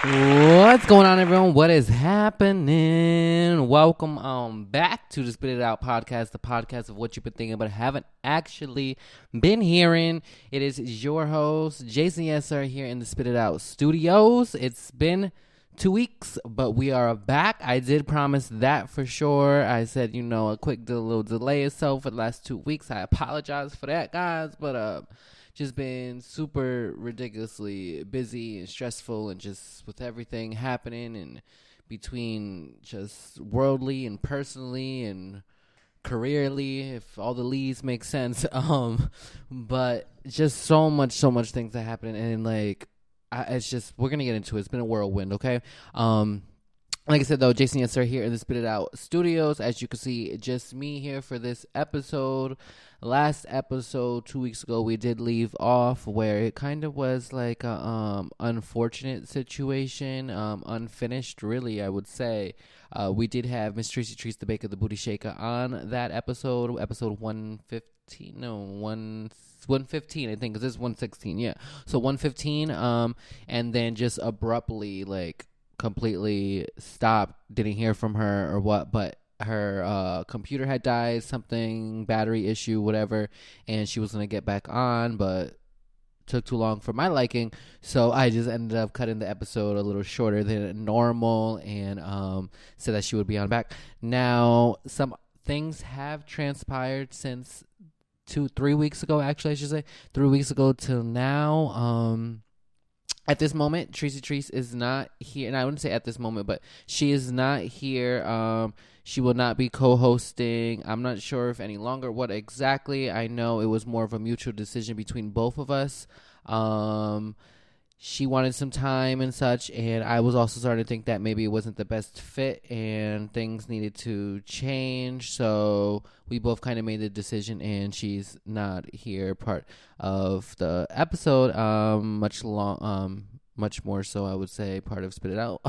What's going on, everyone? What is happening? Welcome back to the Spit It Out podcast, the podcast of what you've been thinking but haven't actually been hearing. It is your host, Jayson Yessir, here in the Spit It Out studios. It's been 2 weeks, but we are back. I did promise that for sure. I said, a quick little delay or so for the last 2 weeks. I apologize for that, guys, but just been super ridiculously busy and stressful, and just with everything happening and between just worldly and personally and careerly, if all the leads make sense. But just so much things that happen, and it's just, we're gonna get into it. It's been a whirlwind, okay? Like I said, though, Jayson Yessir here in the Spit It Out studios. As you can see, just me here for this episode. Last episode, 2 weeks ago, we did leave off where it kind of was like a unfortunate situation, unfinished, really, I would say. We did have Miss Tracy Treats the Baker, the Booty Shaker on that episode 115. No, 115, I think, because this is 116, yeah. So 115, and then just abruptly, completely stopped, didn't hear from her or what, but her computer had died, something, battery issue, whatever, and she was going to get back on, but took too long for my liking, so I just ended up cutting the episode a little shorter than normal, and said that she would be on back. Now, some things have transpired since 3 weeks ago, actually, I should say, 3 weeks ago till now. At this moment, Tracy Treese is not here, and I wouldn't say at this moment, but she is not here. She will not be co-hosting. I'm not sure if any longer, what exactly. I know it was more of a mutual decision between both of us. She wanted some time and such, and I was also starting to think that maybe it wasn't the best fit and things needed to change, so we both kind of made the decision, and she's not here part of the episode, much more so, I would say, part of Spit It Out.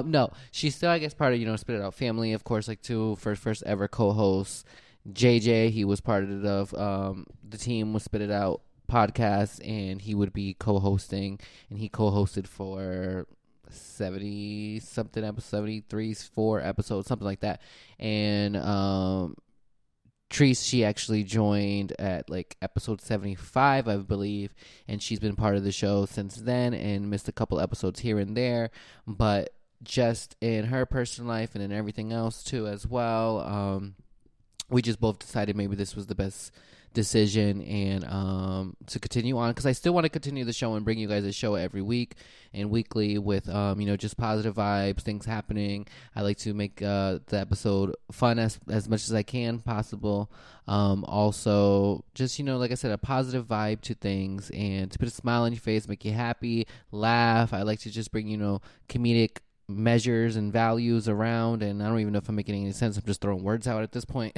No, she's still, I guess, part of, Spit It Out family, of course, first ever co-hosts. JJ, he was part of the team with Spit It Out podcast, and he would be co-hosting, and he co-hosted for 70 something episodes, 73, 4 episodes, something like that. And Treese, she actually joined at episode 75, I believe, and she's been part of the show since then and missed a couple episodes here and there, but just in her personal life and in everything else too as well, we just both decided maybe this was the best decision, and to continue on, because I still want to continue the show and bring you guys a show every week and weekly with just positive vibes, things happening. I like to make the episode fun as much as I can possible. Also, just like I said, a positive vibe to things, and to put a smile on your face, make you happy, laugh. I like to just bring comedic measures and values around, and I don't even know if I'm making any sense. I'm just throwing words out at this point.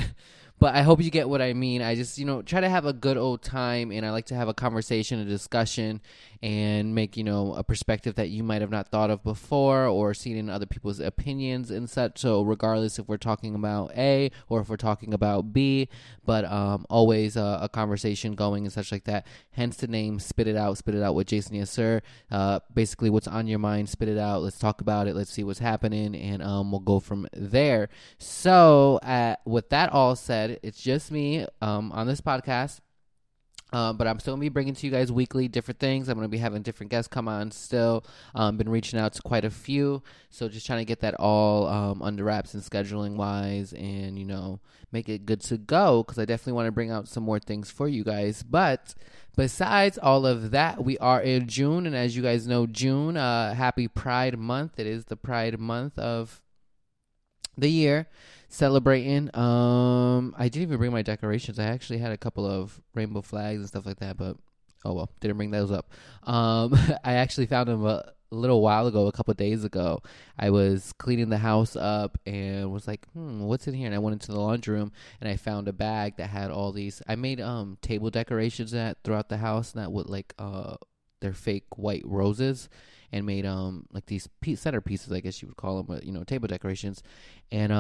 But I hope you get what I mean. I just, try to have a good old time, and I like to have a conversation, a discussion, and make, a perspective that you might have not thought of before or seen in other people's opinions and such. So regardless if we're talking about A or if we're talking about B, but always a conversation going and such like that. Hence the name Spit It Out with Jayson Yessir. Basically, what's on your mind, spit it out. Let's talk about it. Let's see what's happening, and we'll go from there. So with that all said, it's just me on this podcast, but I'm still going to be bringing to you guys weekly different things. I'm going to be having different guests come on still. Been reaching out to quite a few, so just trying to get that all under wraps and scheduling wise, and make it good to go, because I definitely want to bring out some more things for you guys. But besides all of that, we are in June, and as you guys know, June, happy Pride Month. It is the Pride Month of the year, celebrating. I didn't even bring my decorations. I actually had a couple of rainbow flags and stuff like that, but oh well, didn't bring those up. I actually found them a little while ago, a couple of days ago. I was cleaning the house up and was like, what's in here? And I went into the laundry room, and I found a bag that had all these. I made table decorations throughout the house, and that would they're fake white roses, and made like these centerpieces, I guess you would call them, but table decorations. And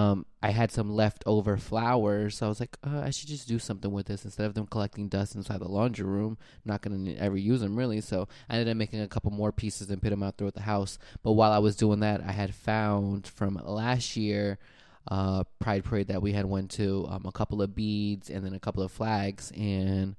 I had some leftover flowers, so I was like, I should just do something with this instead of them collecting dust inside the laundry room. I'm not gonna ever use them really, so I ended up making a couple more pieces and put them out throughout the house. But while I was doing that, I had found from last year Pride Parade that we had went to, a couple of beads and then a couple of flags. And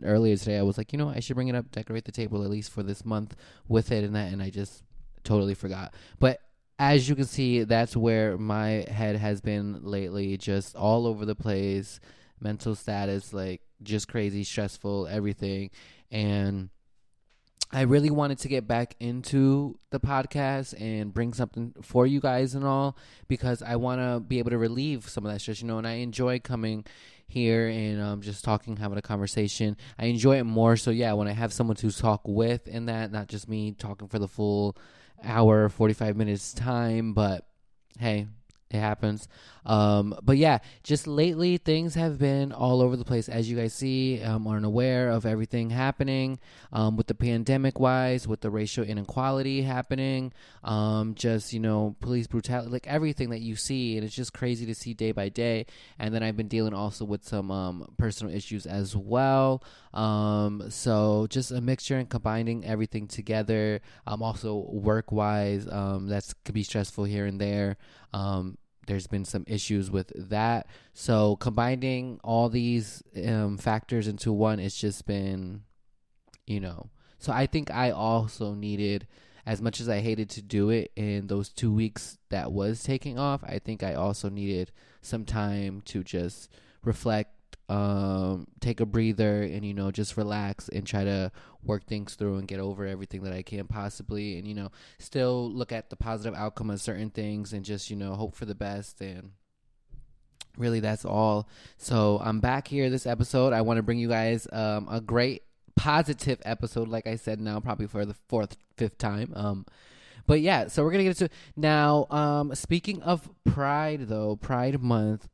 earlier today I was like, I should bring it up, decorate the table at least for this month with it and that, and I just totally forgot. But as you can see, that's where my head has been lately, just all over the place, mental status, like just crazy, stressful, everything. And I really wanted to get back into the podcast and bring something for you guys and all, because I want to be able to relieve some of that stress, and I enjoy coming here and just talking, having a conversation. I enjoy it more. So yeah, when I have someone to talk with in that, not just me talking for the full hour, 45 minutes time, but hey, it happens. But yeah, just lately things have been all over the place, as you guys see, aren't aware of everything happening, with the pandemic wise, with the racial inequality happening, just, police brutality, like everything that you see. And it's just crazy to see day by day. And then I've been dealing also with some, personal issues as well. So just a mixture and combining everything together. Also work wise, that's could be stressful here and there. There's been some issues with that. So combining all these factors into one, it's just been, So I think I also needed, as much as I hated to do it in those 2 weeks that was taking off, I think I also needed some time to just reflect, take a breather, and just relax and try to work things through and get over everything that I can possibly, and still look at the positive outcome of certain things and just hope for the best. And really, that's all. So I'm back here this episode. I want to bring you guys a great positive episode, like I said, now probably for the fifth time. But yeah, so we're gonna get into now. Speaking of Pride, though, Pride Month,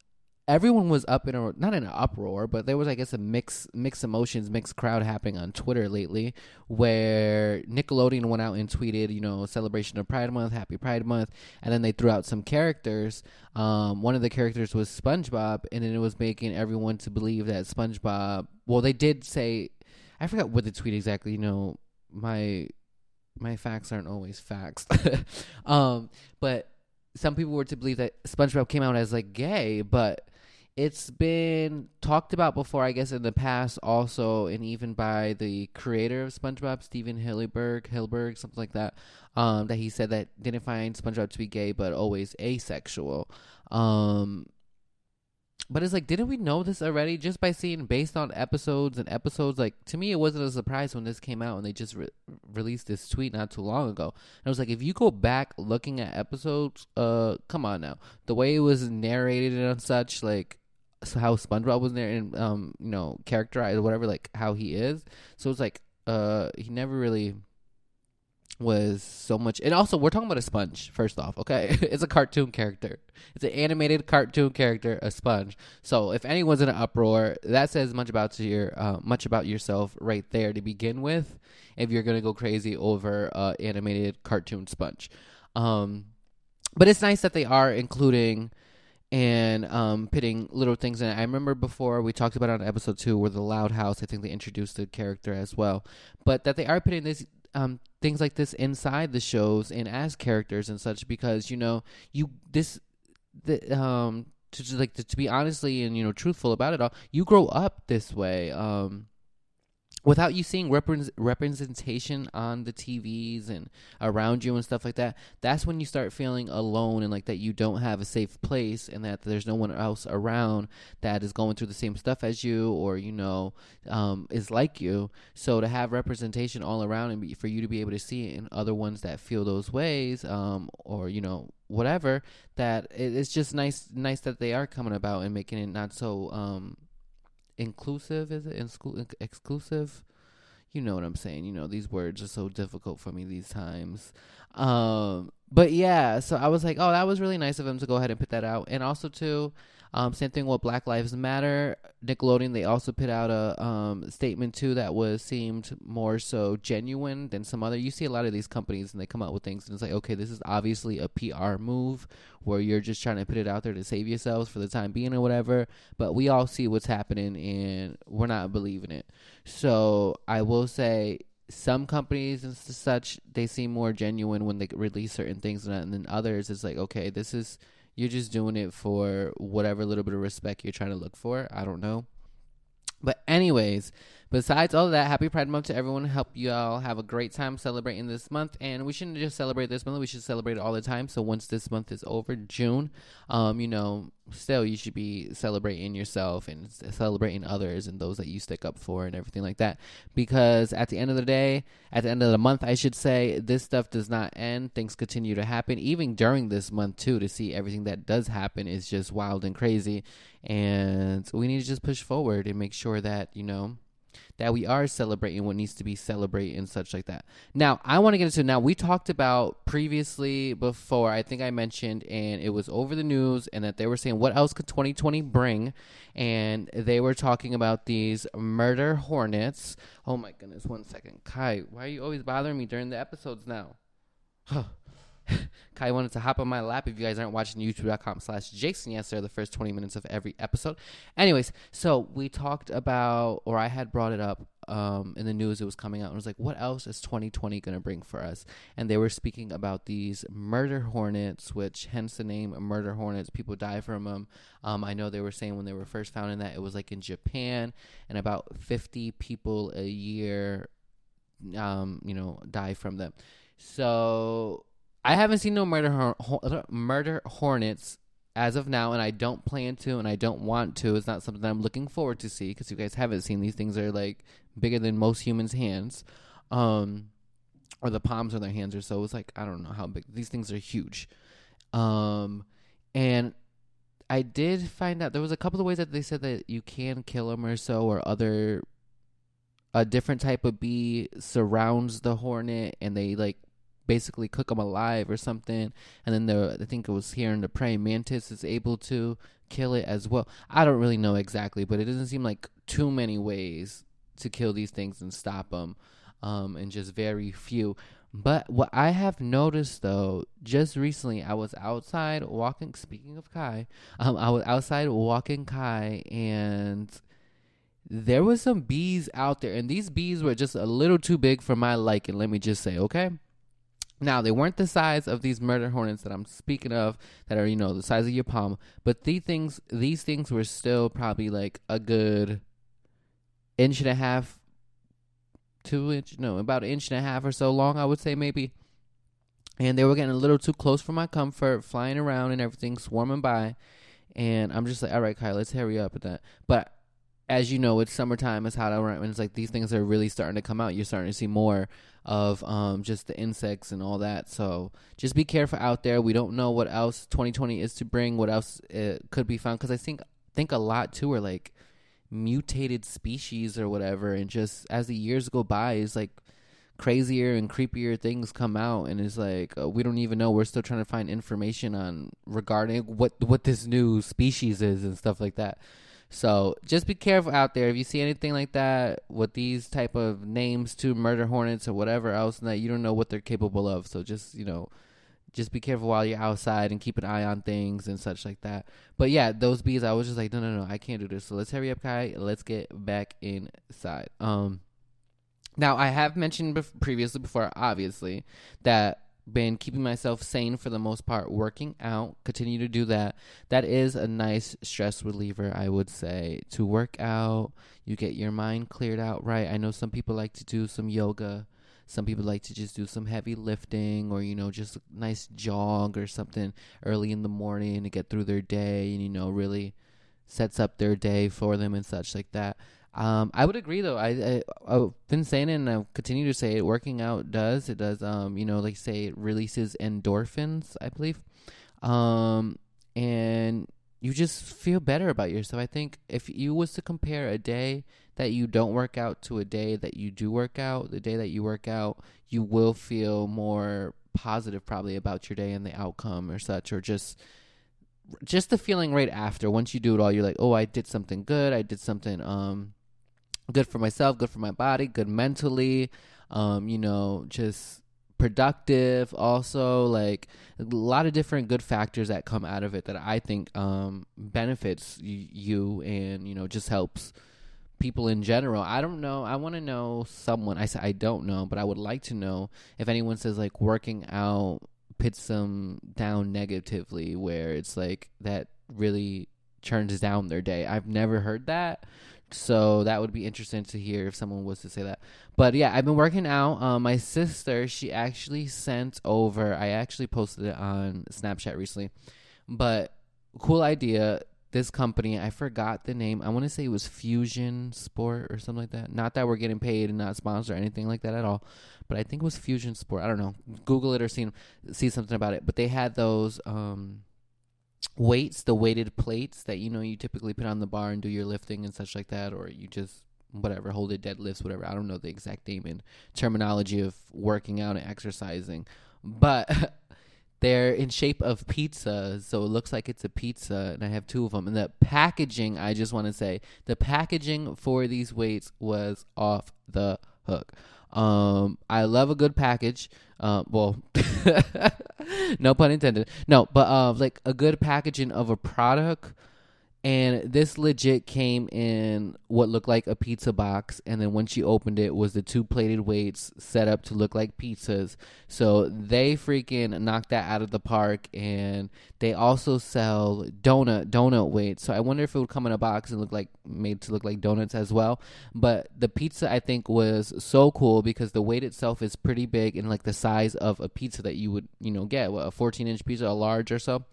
everyone was not in an uproar, but there was, I guess, a mixed emotions, mixed crowd happening on Twitter lately, where Nickelodeon went out and tweeted, celebration of Pride Month, happy Pride Month, and then they threw out some characters. One of the characters was SpongeBob, and then it was making everyone to believe that SpongeBob, well, they did say, I forgot what the tweet exactly, my facts aren't always facts. But some people were to believe that SpongeBob came out as like gay, but it's been talked about before, I guess, in the past also, and even by the creator of SpongeBob, Steven Hilberg, something like that, that he said that didn't find SpongeBob to be gay, but always asexual. But it's like, didn't we know this already just by seeing based on episodes and episodes? Like, to me, it wasn't a surprise when this came out and they just released this tweet not too long ago. And I was like, if you go back looking at episodes, come on now. The way it was narrated and such, like, so how SpongeBob was there and, characterized, whatever, like, how he is. So it's like, he never really was so much. And also, we're talking about a sponge, first off, okay? It's a cartoon character. It's an animated cartoon character, a sponge. So if anyone's in an uproar, that says much about yourself right there to begin with, if you're gonna go crazy over animated cartoon sponge. But it's nice that they are including and pitting little things in it. I remember before we talked about it on episode 2 where the Loud House, I think they introduced the character as well, but that they are putting this things like this inside the shows and as characters and such, because to be honestly and truthful about it all, you grow up this way without you seeing representation on the TVs and around you and stuff like that. That's when you start feeling alone and like that you don't have a safe place and that there's no one else around that is going through the same stuff as you or is like you. So to have representation all around and for you to be able to see it in other ones that feel those ways or whatever, that it's just nice that they are coming about and making it not so inclusive. Is it exclusive? You know what I'm saying. These words are so difficult for me these times. But yeah, so I was like, oh, that was really nice of him to go ahead and put that out. And also too, Same thing with Black Lives Matter. Nickelodeon, they also put out a statement too that seemed more so genuine than some other. You see a lot of these companies and they come out with things and it's like, okay, this is obviously a PR move where you're just trying to put it out there to save yourselves for the time being or whatever. But we all see what's happening and we're not believing it. So I will say some companies and such, they seem more genuine when they release certain things, and then others it's like, okay, this is, you're just doing it for whatever little bit of respect you're trying to look for. I don't know. But anyways, besides all of that, happy Pride Month to everyone. Hope you all have a great time celebrating this month. And we shouldn't just celebrate this month. We should celebrate it all the time. So once this month is over, June, still you should be celebrating yourself and celebrating others and those that you stick up for and everything like that. Because at the end of the day, at the end of the month, I should say, this stuff does not end. Things continue to happen. Even during this month, too, to see everything that does happen is just wild and crazy. And we need to just push forward and make sure that, that we are celebrating what needs to be celebrated and such like that. Now, I want to get into, now we talked about previously before, I think I mentioned, and it was over the news, and that they were saying, what else could 2020 bring? And they were talking about these murder hornets. Oh my goodness, one second. Kai, why are you always bothering me during the episodes now? Kai wanted to hop on my lap. If you guys aren't watching, youtube.com/Jayson Yessir, the first 20 minutes of every episode. Anyways, so we talked about, or I had brought it up in the news. It was coming out, and I was like, what else is 2020 going to bring for us? And they were speaking about these murder hornets, which hence the name murder hornets. People die from them. I know they were saying when they were first found in that, it was like in Japan, and about 50 people a year, die from them. So I haven't seen no murder hornets as of now, and I don't plan to, and I don't want to. It's not something that I'm looking forward to see, because you guys haven't seen. These things are like bigger than most humans' hands, or the palms of their hands or so. It's like, I don't know how big. These things are huge. And I did find out there was a couple of ways that they said that you can kill them or so, or a different type of bee surrounds the hornet, and they like basically cook them alive or something, and then I think it was here in the praying mantis is able to kill it as well. I don't really know exactly, but it doesn't seem like too many ways to kill these things and stop them, and just very few. But what I have noticed though, just recently, I was outside walking. Speaking of Kai, I was outside walking Kai, and there was some bees out there, and these bees were just a little too big for my liking. Let me just say, okay. Now, they weren't the size of these murder hornets that I'm speaking of, that are, the size of your palm. But these things were still probably like a good inch and a half, 2 inch, no, about an inch and a half or so long, I would say maybe. And they were getting a little too close for my comfort, flying around and everything, swarming by. And I'm just like, all right, Kai, let's hurry up with that. But as you know, it's summertime, it's hot out, and it's like these things are really starting to come out. You're starting to see more of just the insects and all that. So just be careful out there. We don't know what else 2020 is to bring, what else it could be found, because I think a lot too are like mutated species or whatever, and just as the years go by, it's like crazier and creepier things come out, and it's like we don't even know. We're still trying to find information on regarding what this new species is and stuff like that. So just be careful out there. If you see anything like that with these type of names to murder hornets or whatever else, and that you don't know what they're capable of. So just just be careful while you're outside and keep an eye on things and such like that. But yeah, those bees, I was just like, no, I can't do this. So let's hurry up, Kai. Let's get back inside. Now I have mentioned previously before, obviously, that been keeping myself sane for the most part, working out, continue to do that. That is a nice stress reliever, I would say. To work out, you get your mind cleared out, right? I know some people like to do some yoga. Some people like to just do some heavy lifting, or, just a nice jog or something early in the morning to get through their day, and, really sets up their day for them and such like that. I would agree though. I've been saying it, and I'll continue to say it. Working out does like say it releases endorphins, I believe, and you just feel better about yourself. I think if you was to compare a day that you don't work out to a day that you do work out, the day that you work out, you will feel more positive probably about your day and the outcome or such, or just just the feeling right after, once you do it all, you're like, oh, I did something good. I did something good for myself, good for my body, good mentally, just productive. Also, like a lot of different good factors that come out of it that I think benefits you and, just helps people in general. I don't know. I want to know someone. I say I don't know, but I would like to know if anyone says like working out pits them down negatively, where it's like that really turns down their day. I've never heard that. So that would be interesting to hear if someone was to say that. But yeah, I've been working out. My sister, she actually sent over, I actually posted it on Snapchat recently, but cool idea. This company, I forgot the name. I want to say it was Fusion Sport or something like that. Not that we're getting paid and not sponsored or anything like that at all, but I think it was Fusion Sport. I don't know. Google it or see something about it. But they had those weights, the weighted plates that you typically put on the bar and do your lifting and such like that, or you just whatever, hold it, deadlifts, whatever. I don't know the exact name and terminology of working out and exercising, but they're in shape of pizza, so it looks like it's a pizza, and I have two of them. And the packaging, I just want to say, the packaging for these weights was off the hook. I love a good package. Well, no pun intended. No, but like a good packaging of a product. And this legit came in what looked like a pizza box. And then once you opened it, was the two plated weights set up to look like pizzas. So they freaking knocked that out of the park. And they also sell donut weights. So I wonder if it would come in a box and made to look like donuts as well. But the pizza, I think, was so cool because the weight itself is pretty big and like the size of a pizza that you would, get, a 14-inch pizza, a large or so.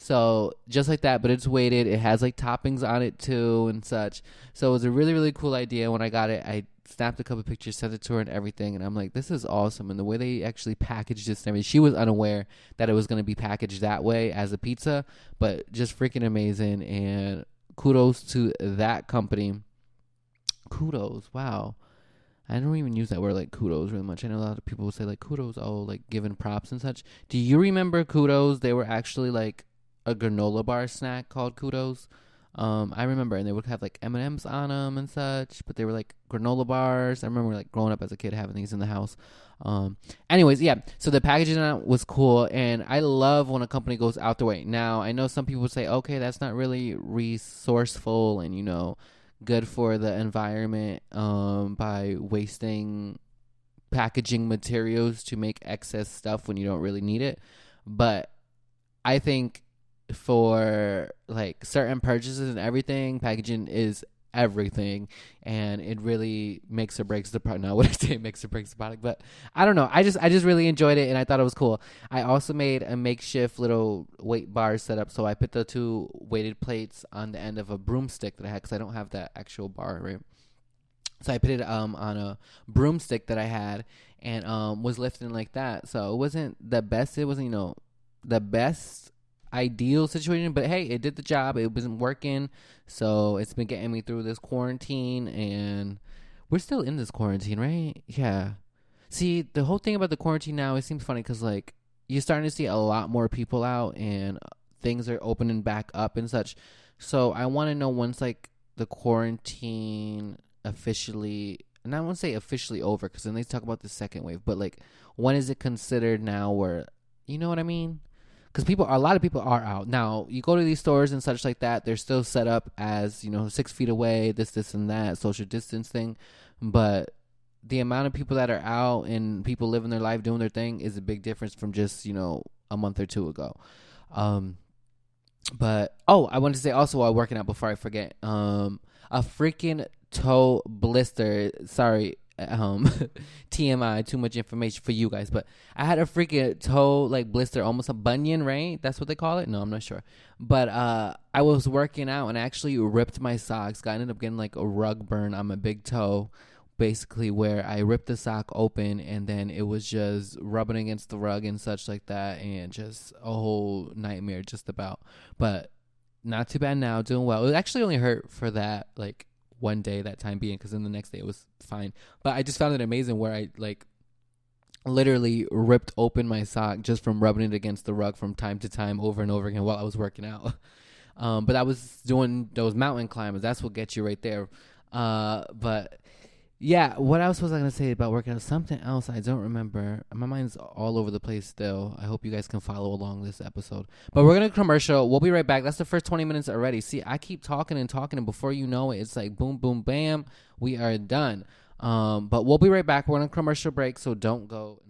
So just like that, but it's weighted. It has like toppings on it too and such. So it was a really, really cool idea. When I got it, I snapped a couple pictures, sent it to her and everything. And I'm like, this is awesome. And the way they actually packaged this and everything, she was unaware that it was going to be packaged that way as a pizza, but just freaking amazing. And kudos to that company. Kudos. Wow. I don't even use that word like kudos really much. I know a lot of people will say like kudos, like giving props and such. Do you remember kudos? They were actually like a granola bar snack called Kudos. I remember, and they would have like M&Ms on them and such, but they were like granola bars. I remember like growing up as a kid having these in the house. Anyways, yeah, so the packaging on it was cool, and I love when a company goes out the way. Now, I know some people would say, okay, that's not really resourceful and, good for the environment by wasting packaging materials to make excess stuff when you don't really need it. But I think for like certain purchases and everything, packaging is everything, and it really makes or breaks the product. Not what I say makes or breaks the product, but I don't know. I just really enjoyed it, and I thought it was cool. I also made a makeshift little weight bar setup, so I put the two weighted plates on the end of a broomstick that I had because I don't have that actual bar, right? So I put it on a broomstick that I had and was lifting like that. So it wasn't the best. It wasn't the best ideal situation, but hey, it did the job. It wasn't working, so it's been getting me through this quarantine, and we're still in this quarantine, right? Yeah. See, the whole thing about the quarantine now, it seems funny because like you're starting to see a lot more people out and things are opening back up and such. So I want to know, once like the quarantine officially, and I won't say officially over because then they talk about the second wave, but like when is it considered now where, you know what I mean? Because a lot of people are out now. You go to these stores and such like that, they're still set up as 6 feet away, this and that, social distance thing. But the amount of people that are out and people living their life doing their thing is a big difference from just a month or two ago. But I wanted to say also while working out before I forget, a freaking toe blister. Sorry. TMI, too much information for you guys, but I had a freaking toe like blister, almost a bunion, right? That's what they call it. No, I'm not sure, but I was working out and actually ripped my socks. I ended up getting like a rug burn on my big toe, basically, where I ripped the sock open and then it was just rubbing against the rug and such like that, and just a whole nightmare just about. But not too bad now, doing well. It actually only hurt for that like one day, that time being, because then the next day it was fine. But I just found it amazing where I like literally ripped open my sock just from rubbing it against the rug from time to time over and over again while I was working out. But I was doing those mountain climbers. That's what gets you right there. But yeah, what else was I gonna say about working out? Something else I don't remember. My mind's all over the place still. I hope you guys can follow along this episode. But we're gonna commercial. We'll be right back. That's the first 20 minutes already. See, I keep talking and talking, and before you know it, it's like boom, boom, bam. We are done. But we'll be right back. We're on a commercial break, so don't go.